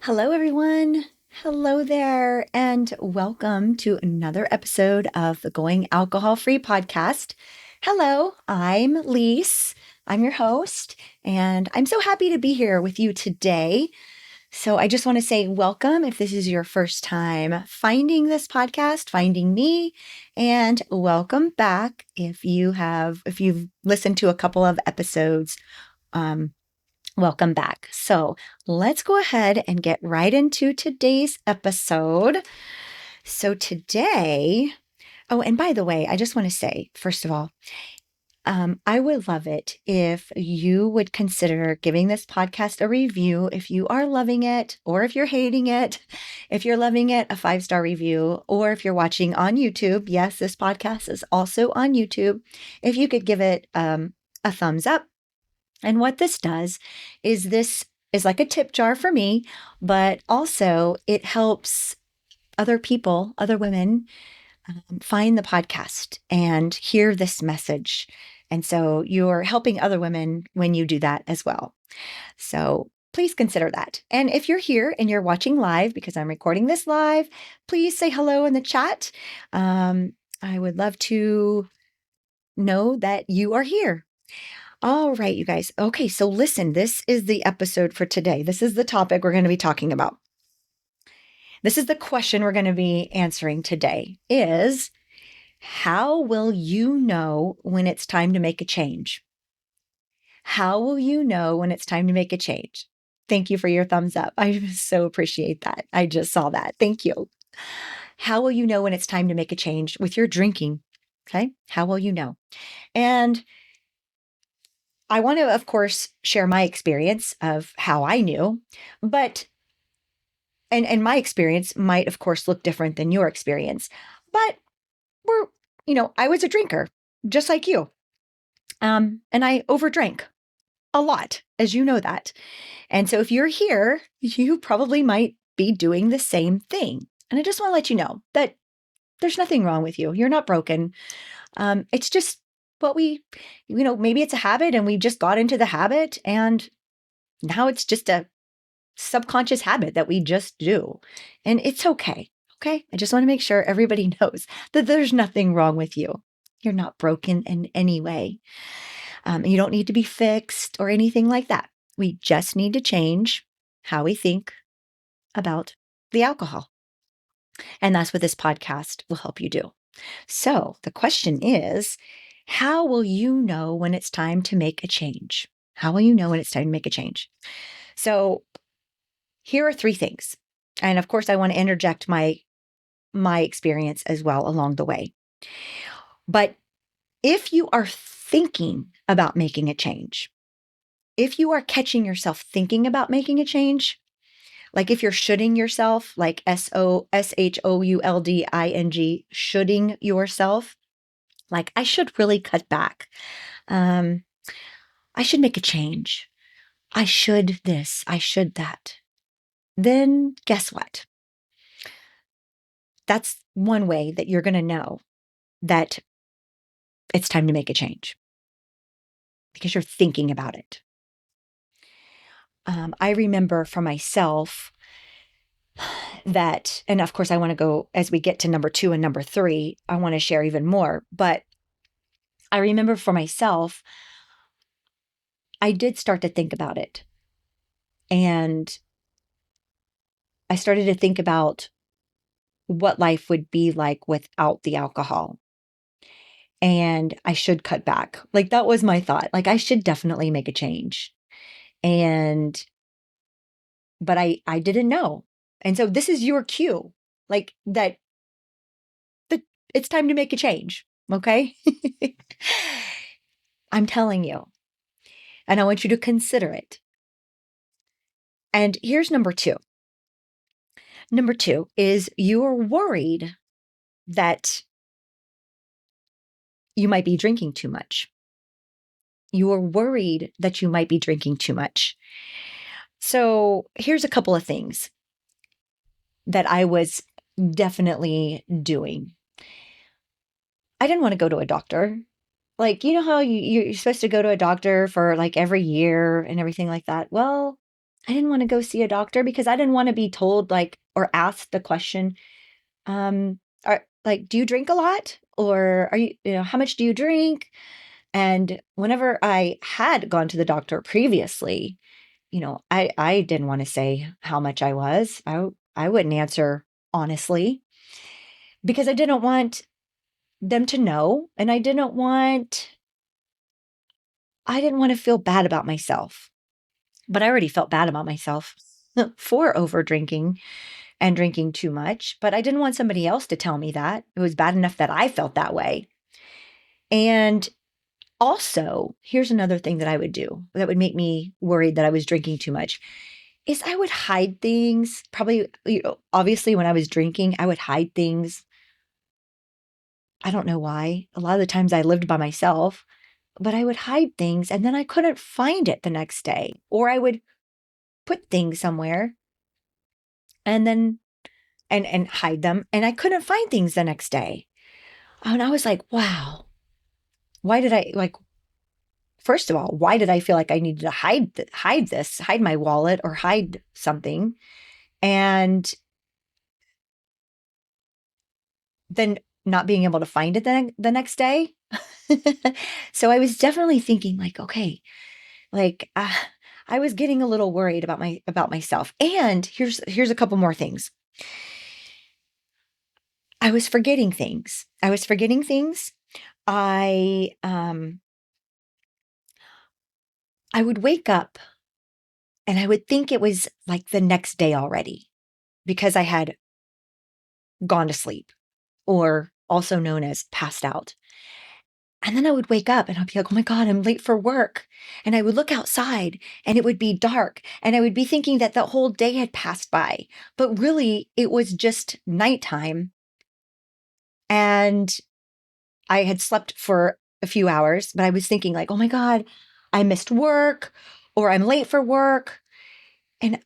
Hello, everyone. Hello there, and welcome to another episode of the Going Alcohol Free podcast. Hello, I'm Lise. I'm your host, and I'm so happy to be here with you today. So, I just want to say welcome if this is your first time finding this podcast, finding me, and welcome back if you've listened to a couple of episodes. Welcome back. So let's go ahead and get right into today's episode. So today, oh, and by the way, I just want to say, first of all, I would love it if you would consider giving this podcast a review if you are loving it or if you're hating it. If you're loving it, a 5-star review, or if you're watching on YouTube. Yes, this podcast is also on YouTube. If you could give it a thumbs up. And what this is like a tip jar for me, but also it helps other people, other women, find the podcast and hear this message. And so you're helping other women when you do that as well. So please consider that. And if you're here and you're watching live, because I'm recording this live, please say hello in the chat. I would love to know that you are here. All right, you guys. Okay, so listen, this is the episode for today. This is the topic we're going to be talking about. This is the question we're going to be answering today is how will you know when it's time to make a change? How will you know when it's time to make a change? Thank you for your thumbs up. I so appreciate that. I just saw that. Thank you. How will you know when it's time to make a change with your drinking? Okay. How will you know? And I want to, of course, share my experience of how I knew, but and my experience might, of course, look different than your experience. But we're, I was a drinker, just like you, and I overdrank a lot, as you know that. And so, if you're here, you probably might be doing the same thing. And I just want to let you know that there's nothing wrong with you. You're not broken. It's just what maybe it's a habit, and we just got into the habit, and now it's just a subconscious habit that we just do. And it's okay. Okay. I just want to make sure everybody knows that there's nothing wrong with you. You're not broken in any way. You don't need to be fixed or anything like that. We just need to change how we think about the alcohol. And that's what this podcast will help you do. So the question is, how will you know when it's time to make a change? How will you know when it's time to make a change? So here are 3 things. And of course, I want to interject my experience as well along the way. But if you are thinking about making a change, if you are catching yourself thinking about making a change, like if you're shoulding yourself, like SOSHOULDING, shoulding yourself, like I should really cut back. I should make a change. I should this, I should that. Then guess what? That's one way that you're going to know that it's time to make a change because you're thinking about it. I remember for myself that, and of course, I want to go as we get to number 2 and number 3, I want to share even more. But I remember for myself, I did start to think about it. And I started to think about what life would be like without the alcohol. And I should cut back. Like that was my thought. Like I should definitely make a change. And but I didn't know. And so this is your cue, like that it's time to make a change. Okay. I'm telling you. And I want you to consider it. And here's number 2. Number 2 is you're worried that you might be drinking too much. You're worried that you might be drinking too much. So here's a couple of things that I was definitely doing. I didn't want to go to a doctor. Like, you know how you're supposed to go to a doctor for like every year and everything like that? Well, I didn't want to go see a doctor because I didn't want to be told like or asked the question, are like, do you drink a lot? Or are you how much do you drink? And whenever I had gone to the doctor previously, I didn't want to say how much I was. I wouldn't answer honestly because I didn't want them to know and I didn't want to feel bad about myself. But I already felt bad about myself for over drinking and drinking too much, but I didn't want somebody else to tell me that. It was bad enough that I felt that way. And also, here's another thing that I would do that would make me worried that I was drinking too much is I would hide things. Probably, obviously, when I was drinking, I would hide things. I don't know why. A lot of the times I lived by myself, but I would hide things and then I couldn't find it the next day. Or I would put things somewhere and then and hide them and I couldn't find things the next day. And I was like, wow, why did I like first of all, why did I feel like I needed to hide my wallet or hide something? And then not being able to find it the next day. So I was definitely thinking like, okay, like I was getting a little worried about myself. And here's a couple more things. I was forgetting things. I I would wake up and I would think it was like the next day already because I had gone to sleep or also known as passed out. And then I would wake up and I'd be like, oh my God, I'm late for work. And I would look outside and it would be dark. And I would be thinking that the whole day had passed by. But really, it was just nighttime. And I had slept for a few hours, but I was thinking, like, oh my God, I missed work or I'm late for work. And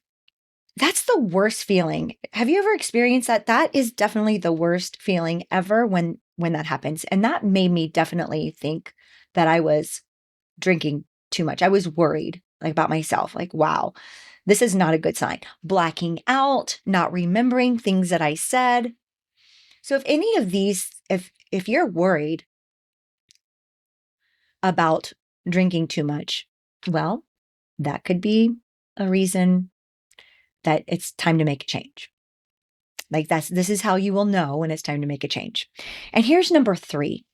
that's the worst feeling. Have you ever experienced that? That is definitely the worst feeling ever when that happens. And that made me definitely think that I was drinking too much. I was worried like about myself. Like, wow, this is not a good sign. Blacking out, not remembering things that I said. So if any of these if you're worried about drinking too much, well, that could be a reason that it's time to make a change. Like this is how you will know when it's time to make a change. And here's number 3.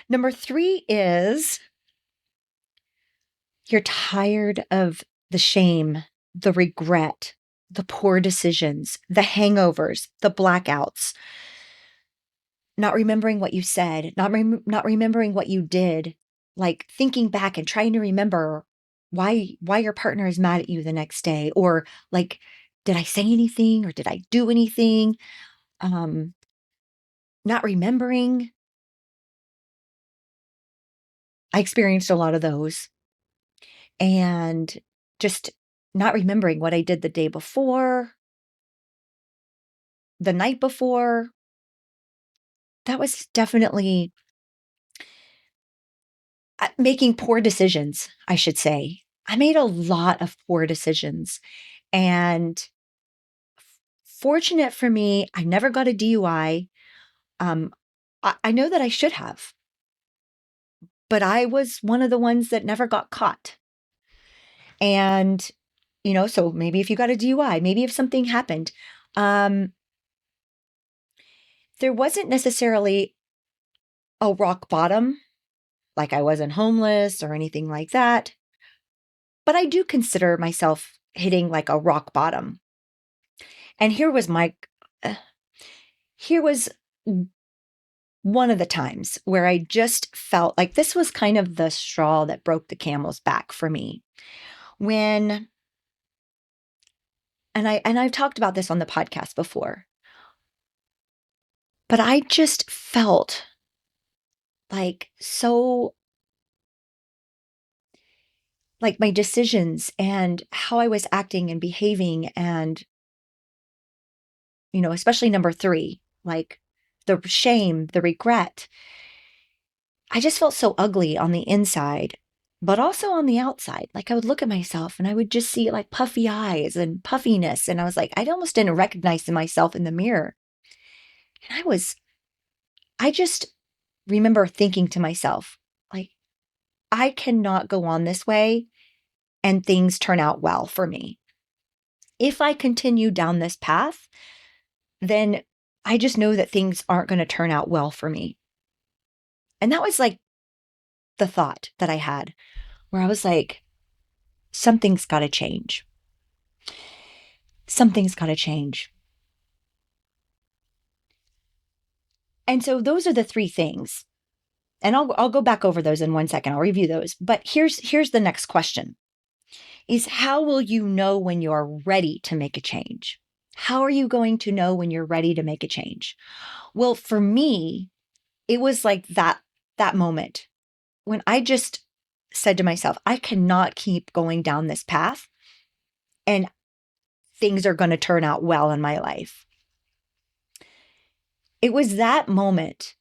Number 3 is you're tired of the shame, the regret, the poor decisions, the hangovers, the blackouts, not remembering what you said, not remembering what you did, like thinking back and trying to remember why your partner is mad at you the next day or like did I say anything or did I do anything? Um not remembering. I experienced a lot of those and just not remembering what I did the day before, the night before. That was definitely making poor decisions, I should say. I made a lot of poor decisions. And fortunate for me, I never got a DUI. I know that I should have, but I was one of the ones that never got caught. And, so maybe if you got a DUI, maybe if something happened, um, there wasn't necessarily a rock bottom, like I wasn't homeless or anything like that. But I do consider myself hitting like a rock bottom. And uh, here was one of the times where I just felt like this was kind of the straw that broke the camel's back for me. When I've talked about this on the podcast before, but I just felt like so like my decisions and how I was acting and behaving and especially number 3, like the shame, the regret. I just felt so ugly on the inside but also on the outside. Like I would look at myself and I would just see like puffy eyes and puffiness. And I was like, I almost didn't recognize myself in the mirror. And I just remember thinking to myself, like, I cannot go on this way and things turn out well for me. If I continue down this path, then I just know that things aren't going to turn out well for me. And that was like the thought that I had, where I was like, something's got to change. Something's got to change. And so those are the three things. And I'll go back over those in 1 second. I'll review those. But here's the next question is how will you know when you're ready to make a change? How are you going to know when you're ready to make a change? Well, for me, it was like that moment when I just said to myself, I cannot keep going down this path and things are going to turn out well in my life. It was that moment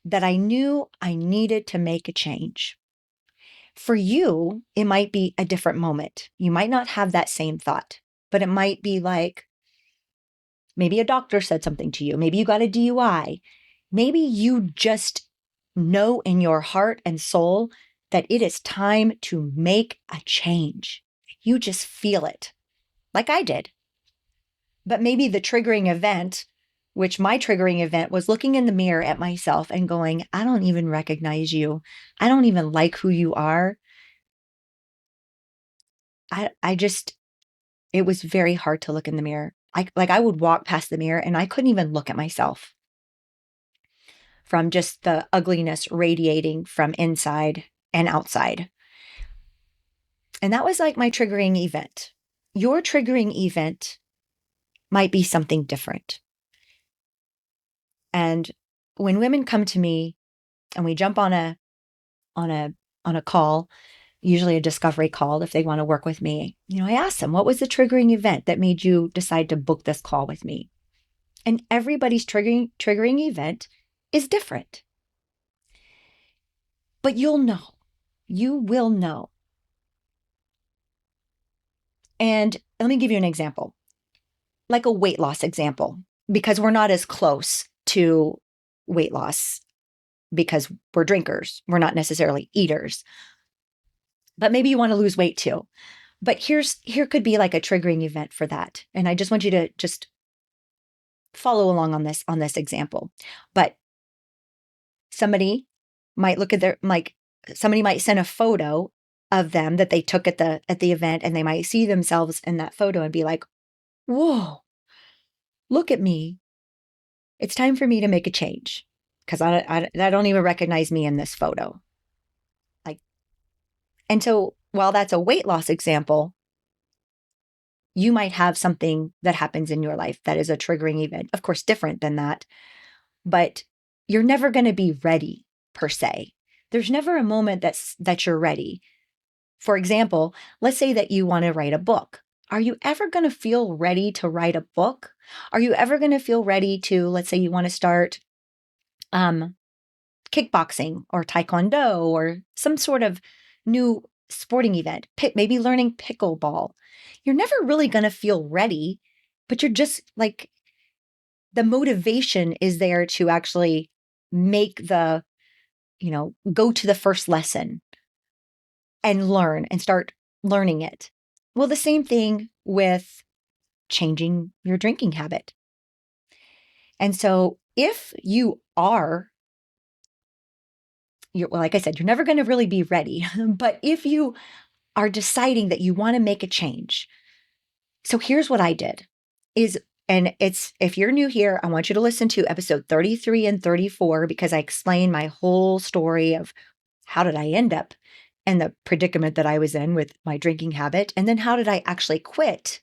that I knew I needed to make a change. For you, it might be a different moment. You might not have that same thought, but it might be like maybe a doctor said something to you. Maybe you got a DUI. Maybe you just know in your heart and soul that it is time to make a change. You just feel it, like I did. But maybe the triggering event, which my triggering event was looking in the mirror at myself and going, I don't even recognize you. I don't even like who you are. I just, it was very hard to look in the mirror. I would walk past the mirror and I couldn't even look at myself from just the ugliness radiating from inside and outside. And that was like my triggering event. Your triggering event might be something different. And when women come to me and we jump on a call, usually a discovery call if they want to work with me, I ask them, what was the triggering event that made you decide to book this call with me? And everybody's triggering event is different. But you'll know. You will know. And let me give you an example, like a weight loss example, because we're not as close to weight loss because we're drinkers. We're not necessarily eaters. But maybe you want to lose weight too. But here could be like a triggering event for that. And I just want you to just follow along on this example. But somebody might look at somebody might send a photo of them that they took at the event, and they might see themselves in that photo and be like, whoa, look at me. It's time for me to make a change because I don't even recognize me in this photo. And so while that's a weight loss example, you might have something that happens in your life that is a triggering event, of course, different than that, but you're never going to be ready per se. There's never a moment that you're ready. For example, let's say that you want to write a book. Are you ever going to feel ready to write a book? Are you ever going to feel ready to, let's say you want to start kickboxing or taekwondo or some sort of new sporting event, maybe learning pickleball? You're never really going to feel ready, but you're just like, the motivation is there to actually make go to the first lesson and learn and start learning it. Well, the same thing with changing your drinking habit. And so if you are, like I said, you're never going to really be ready, but if you are deciding that you want to make a change. So here's what I did if you're new here, I want you to listen to episode 33 and 34, because I explain my whole story of how did I end up in the predicament that I was in with my drinking habit. And then how did I actually quit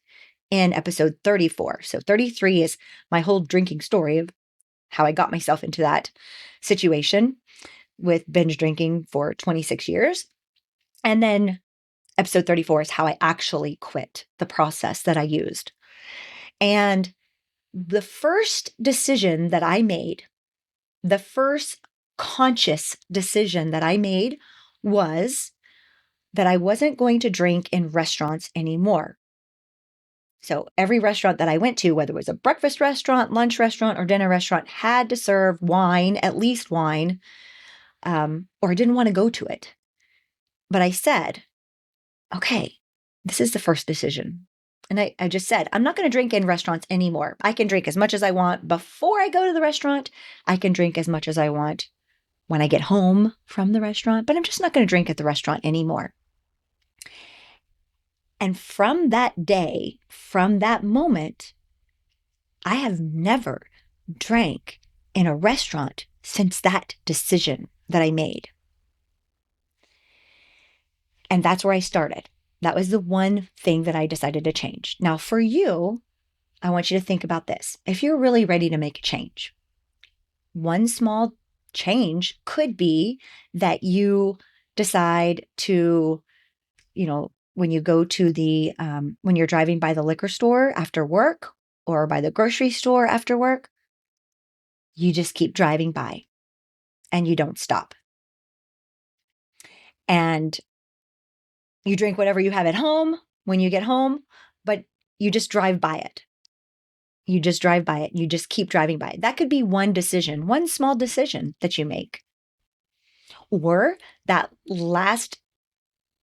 in episode 34. So 33 is my whole drinking story of how I got myself into that situation with binge drinking for 26 years. And then episode 34 is how I actually quit, the process that I used. And the first decision that I made, the first conscious decision that I made was that I wasn't going to drink in restaurants anymore. So every restaurant that I went to, whether it was a breakfast restaurant, lunch restaurant, or dinner restaurant, had to serve wine, at least wine, or I didn't want to go to it. But I said, okay, this is the first decision. And I just said, I'm not going to drink in restaurants anymore. I can drink as much as I want before I go to the restaurant. I can drink as much as I want when I get home from the restaurant, but I'm just not going to drink at the restaurant anymore. And from that day, from that moment, I have never drank in a restaurant since that decision that I made. And that's where I started. That was the one thing that I decided to change. Now, for you, I want you to think about this. If you're really ready to make a change, one small change could be that you decide to, when you go to when you're driving by the liquor store after work or by the grocery store after work, you just keep driving by and you don't stop. And you drink whatever you have at home when you get home, but you just drive by it. You just drive by it. You just keep driving by it. That could be one decision, one small decision that you make. Or that last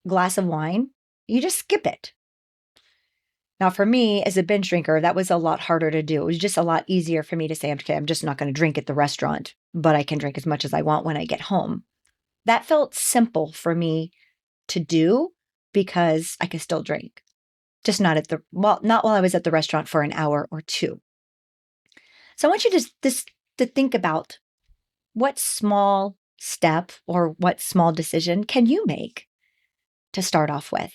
glass of wine, you just skip it. Now, for me, as a binge drinker, that was a lot harder to do. It was just a lot easier for me to say, okay, I'm just not going to drink at the restaurant, but I can drink as much as I want when I get home. That felt simple for me to do because I could still drink, just not not while I was at the restaurant for an hour or two. So I want you to think about what small step or what small decision can you make to start off with.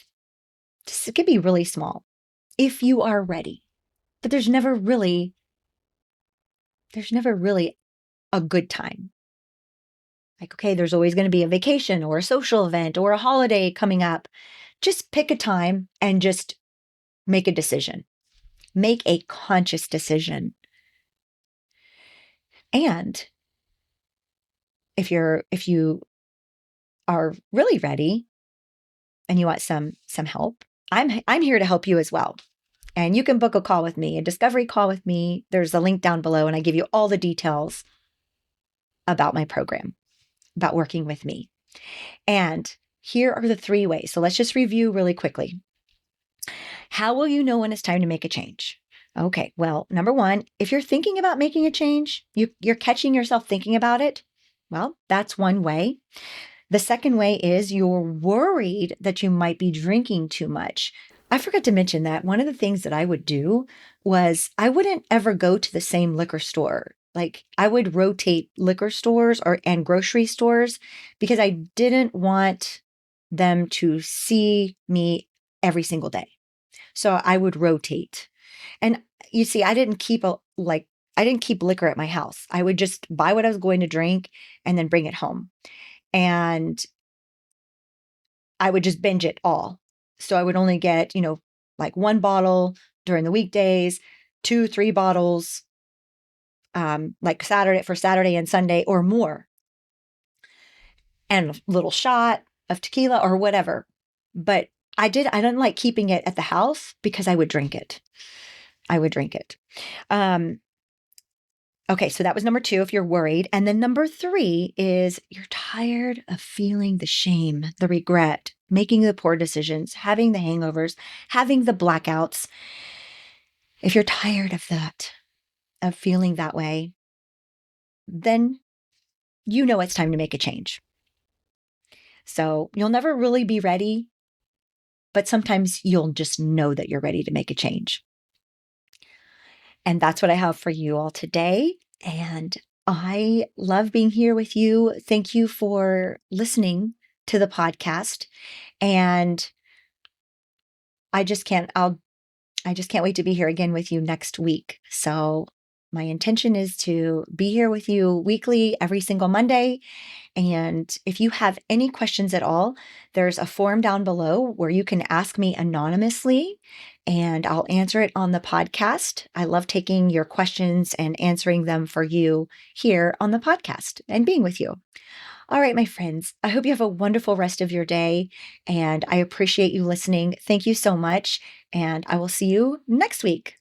It could be really small if you are ready, but there's never really a good time. Like, okay, there's always going to be a vacation or a social event or a holiday coming up. Just pick a time and just make a decision. Make a conscious decision. And if you are really ready and you want some help, I'm here to help you as well. And you can book a call with me, a discovery call with me. There's a link down below, and I give you all the details about my program, about working with me. And here are the 3 ways. So let's just review really quickly. How will you know when it's time to make a change? Okay, well, number 1, if you're thinking about making a change, you're catching yourself thinking about it. Well, that's one way. The second way is you're worried that you might be drinking too much. I forgot to mention that one of the things that I would do was I wouldn't ever go to the same liquor store. Like I would rotate liquor stores and grocery stores because I didn't want them to see me every single day. So I would rotate. And you see, I didn't keep liquor at my house. I would just buy what I was going to drink and then bring it home. And I would just binge it all. So I would only get, like 1 bottle during the weekdays, 2, 3 bottles, like Saturday and Sunday or more. And a little shot of tequila or whatever. But I didn't like keeping it at the house because I would drink it. Okay, so that was number 2, if you're worried. And then number 3 is you're tired of feeling the shame, the regret, making the poor decisions, having the hangovers, having the blackouts. If you're tired of that, of feeling that way, then you know it's time to make a change. So you'll never really be ready, but sometimes you'll just know that you're ready to make a change. And that's what I have for you all today. And I love being here with you. Thank you for listening to the podcast. And I just can't wait to be here again with you next week. So my intention is to be here with you weekly, every single Monday. And if you have any questions at all, there's a form down below where you can ask me anonymously and I'll answer it on the podcast. I love taking your questions and answering them for you here on the podcast and being with you. All right, my friends, I hope you have a wonderful rest of your day, and I appreciate you listening. Thank you so much, and I will see you next week.